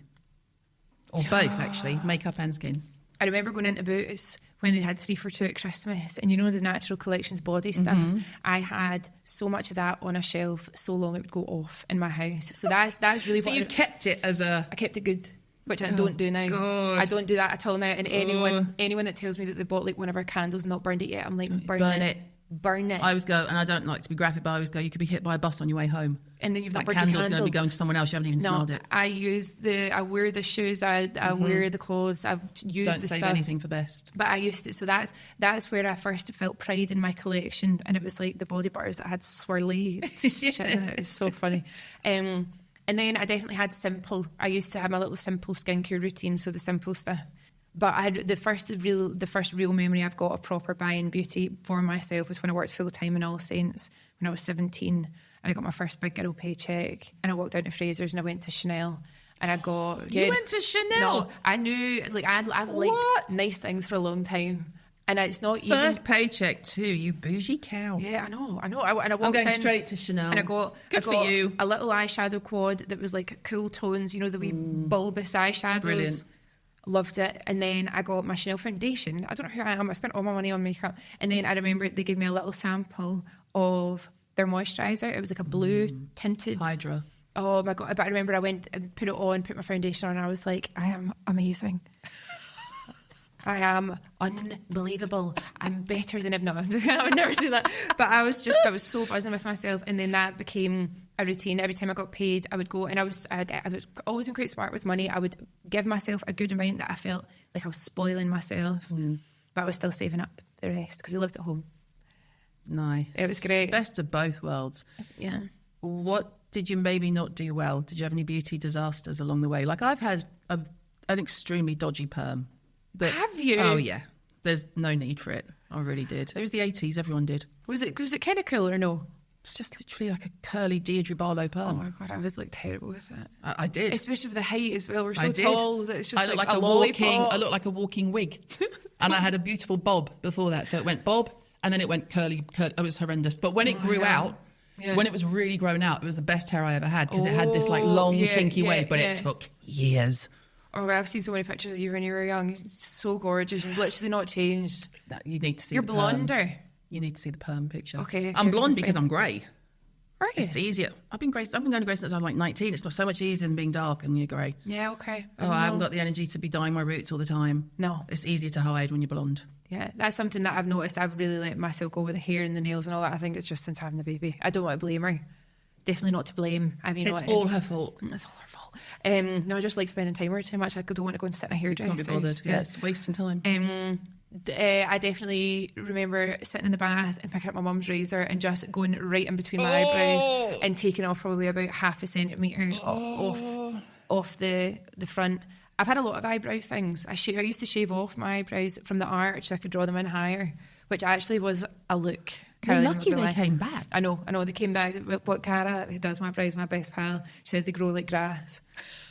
Or both, actually, makeup and skin. I remember going into Boots when they had 3 for 2 at Christmas, and you know the Natural Collections body stuff. I had so much of that on a shelf so long it would go off in my house. So that's really. So you kept it as a. I kept it good, which I don't do now. God. I don't do that at all now. And anyone that tells me that they bought like one of our candles and not burned it yet, I'm like, burn it. Burn it. I always go, and I don't like to be graphic, but I always go, you could be hit by a bus on your way home. And then you've not that burned your candle's candle. going to be going to someone else. You haven't even smelled it. I wear the shoes. I wear the clothes. I've used Don't the save stuff. anything for best. But I used to. So that's where I first felt pride in my collection, and it was like the body butters that had swirly shit in it. It was so funny. And then I definitely had simple. I used to have my little simple skincare routine, so the simple stuff. But I had the first real memory I've got of proper buying beauty for myself was when I worked full time in All Saints when I was 17, and I got my first big girl paycheck, and I walked down to Fraser's and I went to Chanel, and I got. You went to Chanel? No, I knew like I've liked nice things for a long time. And it's not even first paycheck too, you bougie cow. Yeah, I know. And I walked I'm going in, straight to Chanel. and I got for you. A little eyeshadow quad that was like cool tones, you know, the wee bulbous eyeshadows. Brilliant. Loved it. And then I got my Chanel foundation. I don't know who I am. I spent all my money on makeup. And then I remember they gave me a little sample of their moisturiser. It was like a blue tinted Hydra. Oh my God. But I remember I went and put it on, put my foundation on, and I was like, I am amazing. I am unbelievable. I'm better than him. No, I would never say that. But I was so buzzing with myself. And then that became a routine. Every time I got paid, I would go, and I was always in quite smart with money. I would give myself a good amount that I felt like I was spoiling myself. But I was still saving up the rest because I lived at home. Nice. It was great. Best of both worlds. Yeah. What did you maybe not do well? Did you have any beauty disasters along the way? Like I've had an extremely dodgy perm. Have you? Oh yeah. There's no need for it. I really did. It was the 80s. Everyone did. Was it kind of cool or no? It's just literally like a curly Deirdre Barlow perm. Oh my God, I was like terrible with it. I did. Especially with the height as well. We're so tall that it's just I looked like a lollipop. I looked like a walking wig. And I had a beautiful bob before that. So it went bob and then it went curly. It was horrendous. But when it grew out, when it was really grown out, it was the best hair I ever had because it had this like long kinky wave, but it took years. Oh, I've seen so many pictures of you when you were young. You're so gorgeous. You've literally not changed. You need to see. You're blonder. You need to see the perm picture. Okay. I'm blonde because I'm grey. Are you? It's easier. I've been going to grey since I was like 19. It's so much easier than being dark and you're grey. Yeah, okay. I haven't got the energy to be dyeing my roots all the time. No. It's easier to hide when you're blonde. Yeah, that's something that I've noticed. I've really let myself go with the hair and the nails and all that. I think it's just since having the baby. I don't want to blame her. Definitely not to blame. I mean, it's all her fault. It's all her fault. No, I just like spending time with her too much. I don't want to go and sit in a hairdresser. Can't be bothered. Yeah, it's wasting time. I definitely remember sitting in the bath and picking up my mum's razor and just going right in between my eyebrows and taking off probably about half a centimetre off the front. I've had a lot of eyebrow things. I used to shave off my eyebrows from the arch so I could draw them in higher, which actually was a look. You're lucky they came back. I know they came back. What Cara, who does my brows, my best pal, she said they grow like grass.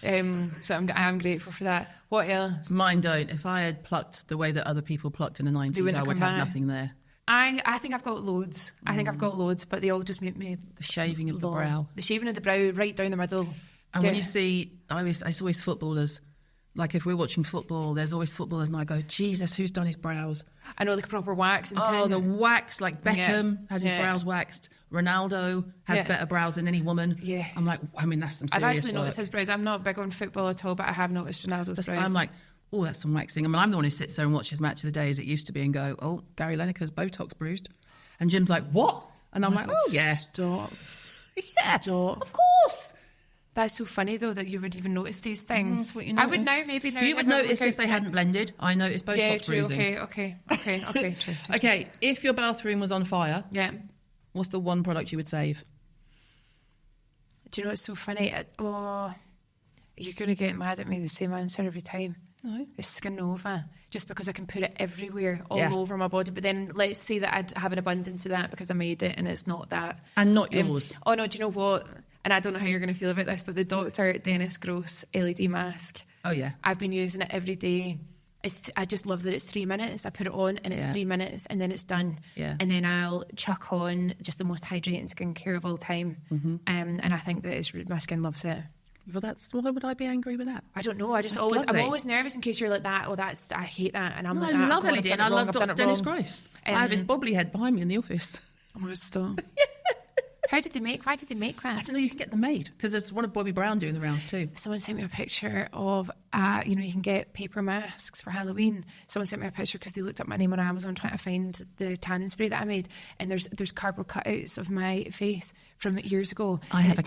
So I'm grateful for that. What else? Mine don't. If I had plucked the way that other people plucked in the 90s, I would have nothing there. I think I've got loads. But they all just make me... The shaving of the brow. The shaving of the brow right down the middle. And when you see... It's always footballers. Like if we're watching football, there's always footballers and I go, Jesus, who's done his brows? I know, like a proper wax. And the wax, like Beckham has his brows waxed. Ronaldo has better brows than any woman. Yeah. I'm like, that's some serious I've actually work. noticed his brows. I'm not big on football at all, but I have noticed Ronaldo's brows. I'm like, oh, that's some waxing. I'm the one who sits there and watches Match of the Day as it used to be and go, oh, Gary Lineker's Botox bruised. And Jim's like, what? And I'm like, God, oh, yeah. Stop. Yeah, stop. Of course. That's so funny, though, that you would even notice these things. I would now, maybe now. You would notice if they hadn't blended. I noticed Botox bruising. Okay, true. Okay, if your bathroom was on fire, what's the one product you would save? Do you know what's so funny? You're going to get mad at me the same answer every time. No. It's Skin Nova, just because I can put it everywhere, all over my body. But then let's say that I'd have an abundance of that because I made it and it's not that. And not yours. Oh, no, do you know what? And I don't know how you're going to feel about this, but the Dr. Dennis Gross LED mask. Oh, yeah. I've been using it every day. I just love that it's 3 minutes. I put it on and it's 3 minutes and then it's done. Yeah. And then I'll chuck on just the most hydrating skincare of all time. And I think that my skin loves it. Well, why would I be angry with that? I don't know. I'm always nervous in case you're like that. Oh, I hate that. And I'm like, I love LED and I love Dr. Dennis Gross. I have his bobbly head behind me in the office. Oh my God, why did they make that? I don't know, you can get them made because there's one of Bobby Brown doing the rounds too. Someone sent me a picture of, you can get paper masks for Halloween. Someone sent me a picture because they looked up my name on Amazon trying to find the tanning spray that I made. And there's cardboard cutouts of my face from years ago. I have a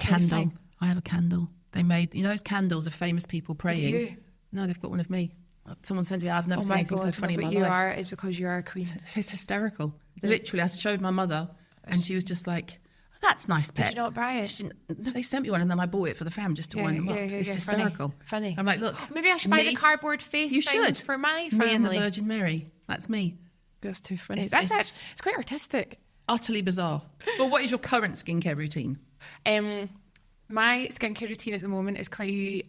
candle. They made, those candles of famous people praying. Is it you? No, they've got one of me. Someone sent me, I've never seen anything so funny in my life. It's because you are a queen. It's hysterical. Literally, I showed my mother and she was just like, that's nice, pet. Did you not buy it? No, they sent me one and then I bought it for the fam just to wind them up. It's hysterical. Funny. I'm like, look. Maybe I should buy the cardboard face things for my family. Me and the Virgin Mary. That's me. That's too funny. It's quite artistic. Utterly bizarre. But what is your current skincare routine? My skincare routine at the moment is quite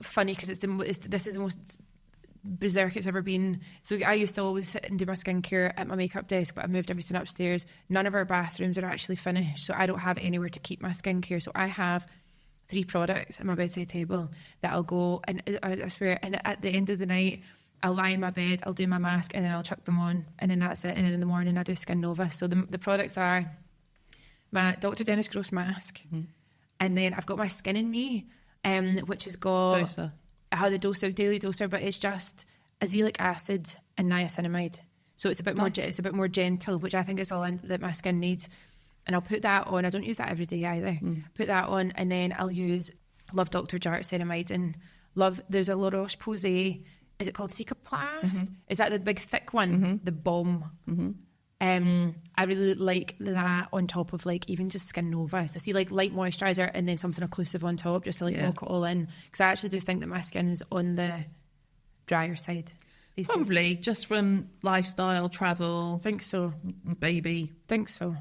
funny because this is the most berserk it's ever been. So I used to always sit and do my skincare at my makeup desk, but I moved everything upstairs. None of our bathrooms are actually finished, so I don't have anywhere to keep my skincare. So I have 3 products at my bedside table that I'll go, and I swear, and at the end of the night I'll lie in my bed, I'll do my mask, and then I'll chuck them on, and then that's it. And then in the morning I do Skin Nova. So the products are my Dr. Dennis Gross mask, and then I've got my Skin in Me, which has got Doser. The daily doser, but it's just azelaic acid and niacinamide. So it's a bit more gentle, which I think is all that my skin needs. And I'll put that on. I don't use that every day either. Put that on, and then I'll love Dr. Jart ceramide, and there's a La Roche-Posay. Is it called Cicaplast? Is that the big thick one? The bomb. I really like that on top of even just Skin Nova. So see light moisturiser and then something occlusive on top just to lock it all in. Because I actually do think that my skin is on the drier side these days. Probably just from lifestyle, travel. Think so. Baby. Think so.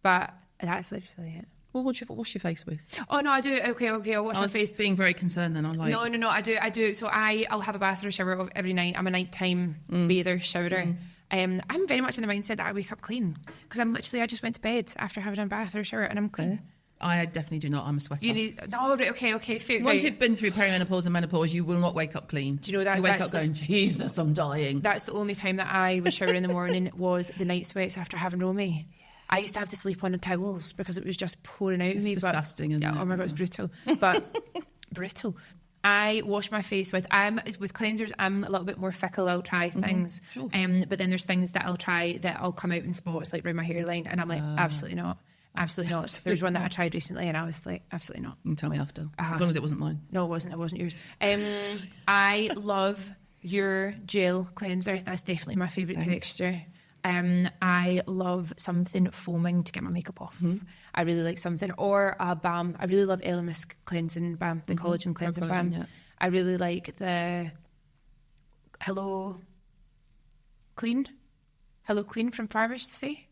But that's literally it. Well, what do you wash your face with? Oh, no, I do. Okay, I'll wash my face. Being very concerned then. I'm like... No, I do. So I'll have a bath or a shower every night. I'm a nighttime bather, showerer. I'm very much in the mindset that I wake up clean because I just went to bed after having a bath or a shower and I'm clean. I definitely do not. I'm a sweater. Okay, fair. Once you've been through perimenopause and menopause, you will not wake up clean. Do you know that? You wake up going, Jesus, I'm dying. That's the only time that I would shower in the morning was the night sweats after having Romy. I used to have to sleep on the towels because it was just pouring out of me. Disgusting, isn't it? Oh my God, it's brutal. But brutal. I wash my face with cleansers. I'm a little bit more fickle. I'll try things, sure. But then there's things that I'll try that I'll come out in spots like around my hairline, and I'm like, absolutely not. There's one that I tried recently, and I was like, absolutely not. You can tell me after, as long as it wasn't mine. No, it wasn't yours. I love your gel cleanser. That's definitely my favourite texture. I love something foaming to get my makeup off. I really like something, or a balm. I really love Elemis cleansing balm, the collagen cleansing balm. Yeah. I really like the Hello Clean from Pharmacy.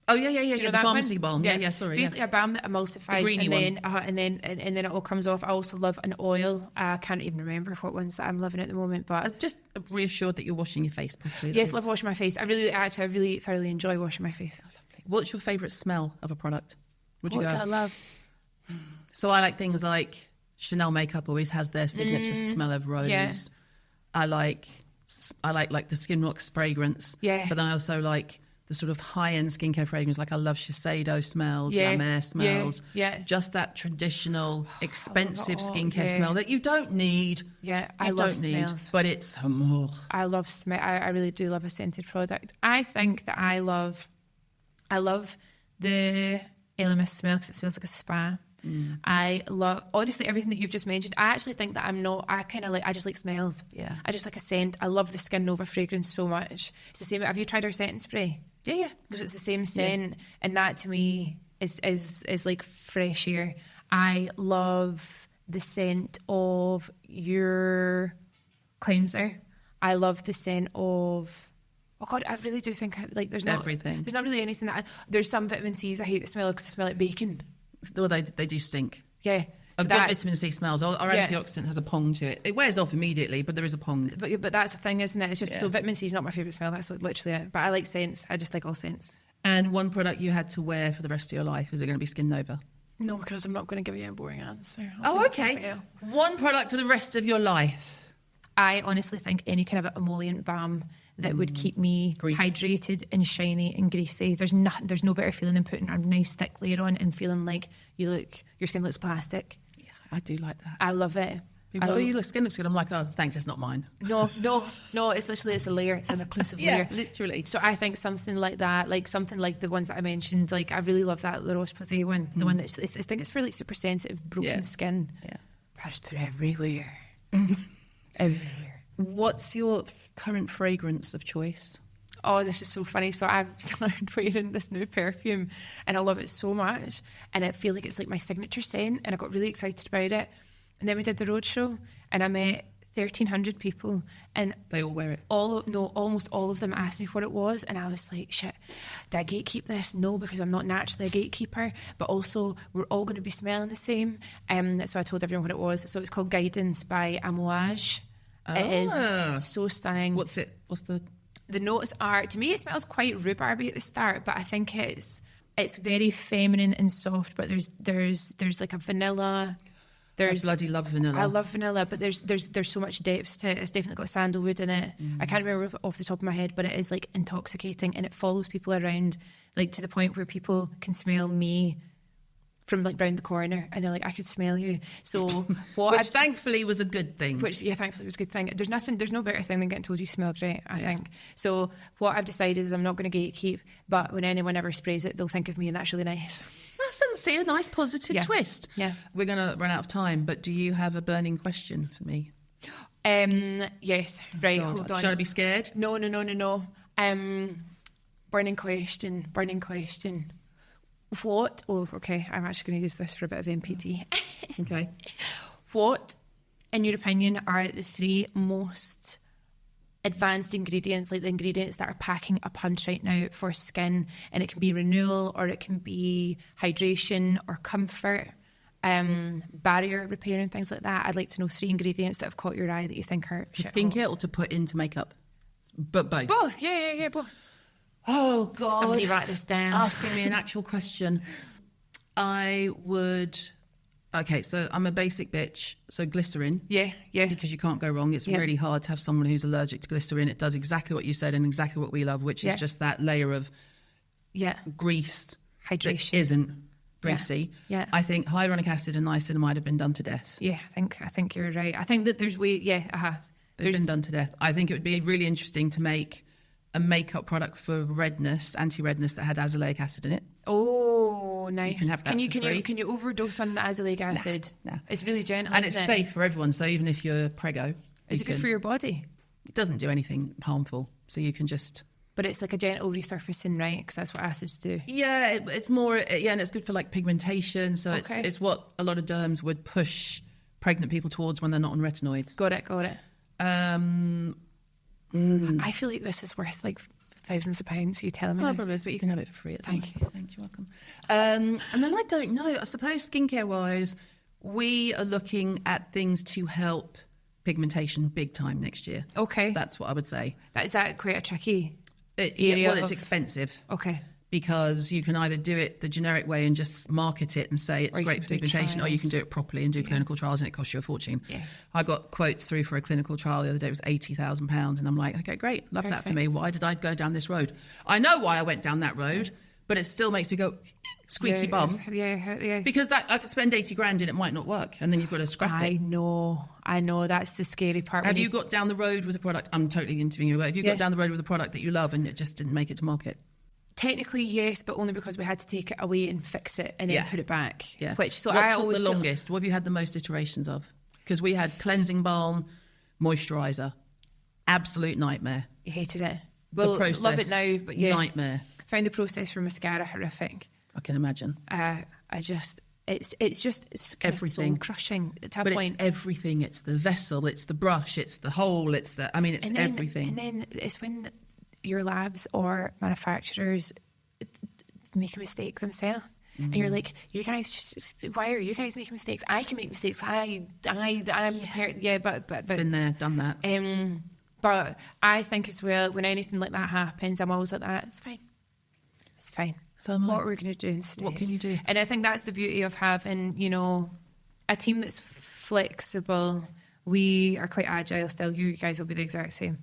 Oh yeah. The pharmacy balm. Yeah. Sorry. Basically, a balm that emulsifies, and then it all comes off. I also love an oil. I can't even remember what ones that I'm loving at the moment. But I'm just reassured that you're washing your face properly. Yes, love washing my face. I really thoroughly enjoy washing my face. Oh, lovely. What's your favourite smell of a product? What do I love? So I like things like Chanel makeup always has their signature smell of rose. Yeah. I like the Skinrock's fragrance. Yeah. But then I also like the sort of high-end skincare fragrance, like I love Shiseido smells, La Mer smells. Yeah. Just that traditional, expensive skincare smell that you don't need. Yeah, I love smells. But it's amor. I love smell. I really do love a scented product. I think that I love the Elemis smell because it smells like a spa. I love, honestly, everything that you've just mentioned. I actually think that I just like smells. Yeah. I just like a scent. I love the Skin Nova fragrance so much. It's the same. Have you tried our setting spray? Yeah. Because it's the same scent. And that to me is like fresh air. I love the scent of your cleanser. I love the scent of... Oh God, I really do think like there's not everything. There's not really anything that there's some vitamin C's I hate the smell of because they smell like bacon. Well, they do stink. Yeah. A good vitamin C smells. Our antioxidant has a pong to it. It wears off immediately, but there is a pong. But that's the thing, isn't it? It's just so vitamin C is not my favourite smell. That's literally it. But I like scents. I just like all scents. And one product you had to wear for the rest of your life, is it going to be Skin Nova? No, because I'm not going to give you a boring answer. Okay. One product for the rest of your life. I honestly think any kind of emollient balm that would keep me hydrated and shiny and greasy. There's no better feeling than putting a nice thick layer on and feeling like your skin looks plastic. Yeah, I do like that. I love it. Your skin looks good. I'm like, oh, thanks, it's not mine. No, it's literally, it's a layer. It's an inclusive layer. Literally. So I think something like that, like something like the ones that I mentioned, like I really love that La Roche-Posay one, the one that's, I think it's for like super sensitive, broken skin. Yeah. I just put it everywhere. Everywhere. What's your current fragrance of choice? Oh, this is so funny. So I've started wearing this new perfume and I love it so much. And I feel like it's like my signature scent and I got really excited about it. And then we did the roadshow and I met 1,300 people and they all wear it. Almost all of them asked me what it was, and I was like, shit, did I gatekeep this? No, because I'm not naturally a gatekeeper, but also we're all going to be smelling the same. So I told everyone what it was. So it's called Guidance by Amouage. It is so stunning. What's the notes are, to me it smells quite rhubarby at the start, but I think it's very feminine and soft, but there's like a vanilla. I bloody love vanilla. I love vanilla, but there's so much depth to it. It's definitely got sandalwood in it. I can't remember off the top of my head, but it is like intoxicating and it follows people around, like to the point where people can smell me from like round the corner and they're like, I could smell you. So which thankfully was a good thing. Thankfully was a good thing. There's no better thing than getting told you smell great, I think. So what I've decided is I'm not going to gatekeep, but when anyone ever sprays it, they'll think of me and that's really nice. That's a nice positive twist. Yeah. We're going to run out of time, but do you have a burning question for me? Yes. Right, hold on. Should I be scared? No. Burning question. What? Oh, okay. I'm actually going to use this for a bit of MPT. Okay. What, in your opinion, are the 3 most advanced ingredients, like the ingredients that are packing a punch right now for skin? And it can be renewal, or it can be hydration or comfort, barrier repair and things like that. I'd like to know 3 ingredients that have caught your eye that you think are for skincare or to put into makeup? But both. Both. Yeah, both. Oh, God. Somebody write this down. Asking me an actual question. I would... Okay, so I'm a basic bitch. So glycerin. Yeah. Because you can't go wrong. It's really hard to have someone who's allergic to glycerin. It does exactly what you said and exactly what we love, which is just that layer of grease. Hydration. That isn't greasy. Yeah. I think hyaluronic acid and niacinamide have been done to death. Yeah, I think you're right. I think that there's They've been done to death. I think it would be really interesting to make a makeup product for redness, anti-redness, that had azelaic acid in it. Oh, nice. You can have that for free. Can you overdose on azelaic acid? No. It's really gentle, and it's safe for everyone. So even if you're preggo, is it good for your body? It doesn't do anything harmful. So you can just. But it's like a gentle resurfacing, right? Because that's what acids do. Yeah, it's more. Yeah, and it's good for like pigmentation. So it's what a lot of derms would push pregnant people towards when they're not on retinoids. Got it. I feel like this is worth like thousands of pounds. You telling me? No, probably is, but you can have it for free. Thank you. Thank you. Welcome. And then I don't know. I suppose skincare wise, we are looking at things to help pigmentation big time next year. Okay, that's what I would say. Is that quite a tricky area? Well, it's expensive. Okay. Because you can either do it the generic way and just market it and say it's great for pigmentation, or you can do it properly and do clinical trials and it costs you a fortune. Yeah. I got quotes through for a clinical trial the other day. It was £80,000 and I'm like, okay, great, love that for me. Why did I go down this road? I know why I went down that road, but it still makes me go squeaky bum. Yeah. Because that I could spend $80,000 and it might not work, and then you've got to scrap it. I know. That's the scary part. Have you got down the road with a product? I'm totally interviewing you, but have you got down the road with a product that you love and it just didn't make it to market? Technically, yes, but only because we had to take it away and fix it and then put it back. Yeah. What took the longest? What have you had the most iterations of? Because we had cleansing balm, moisturiser, absolute nightmare. You hated it. Well, love it now, but nightmare. Found the process for mascara horrific. I can imagine. it's just kind of soul crushing to a point. It's everything. It's the vessel, it's the brush, it's the hole, it's everything. And then it's when your labs or manufacturers make a mistake themselves. And you're like, you guys, why are you guys making mistakes? I can make mistakes. I'm prepared. Yeah, but been there, done that. But I think as well, when anything like that happens, I'm always like that. It's fine. So what are we going to do instead? What can you do? And I think that's the beauty of having, you know, a team that's flexible. We are quite agile still. You guys will be the exact same.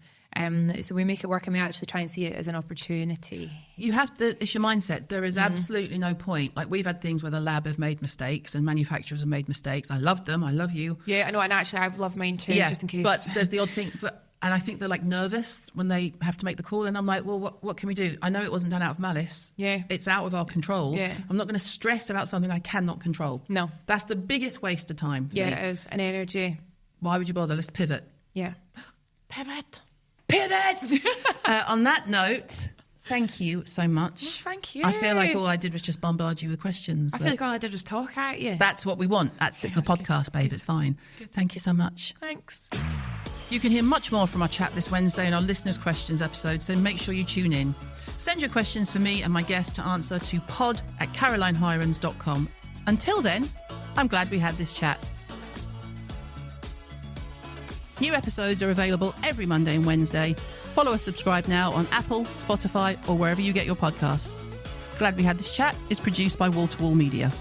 So we make it work, and we actually try and see it as an opportunity. You have to, it's your mindset. There is absolutely no point. Like, we've had things where the lab have made mistakes and manufacturers have made mistakes. I love them. I love you. Yeah, I know. And actually, I've loved mine too, just in case. But there's the odd thing. And I think they're like nervous when they have to make the call. And I'm like, well, what can we do? I know it wasn't done out of malice. Yeah. It's out of our control. Yeah. I'm not going to stress about something I cannot control. No. That's the biggest waste of time for me. It is. And energy. Why would you bother? Let's pivot. Yeah. Pivot. On that note, thank you so much. Well, thank you. I feel like all I did was just bombard you with questions. I feel like all I did was talk at you. That's what we want. It's a podcast, babe. It's fine. Good. Thank you so much. Thanks. You can hear much more from our chat this Wednesday in our listeners' questions episode, so make sure you tune in. Send your questions for me and my guest to answer to pod@carolinehirons.com. Until then, I'm glad we had this chat. New episodes are available every Monday and Wednesday. Follow or subscribe now on Apple, Spotify, or wherever you get your podcasts. Glad We Had This Chat is produced by Wall to Wall Media.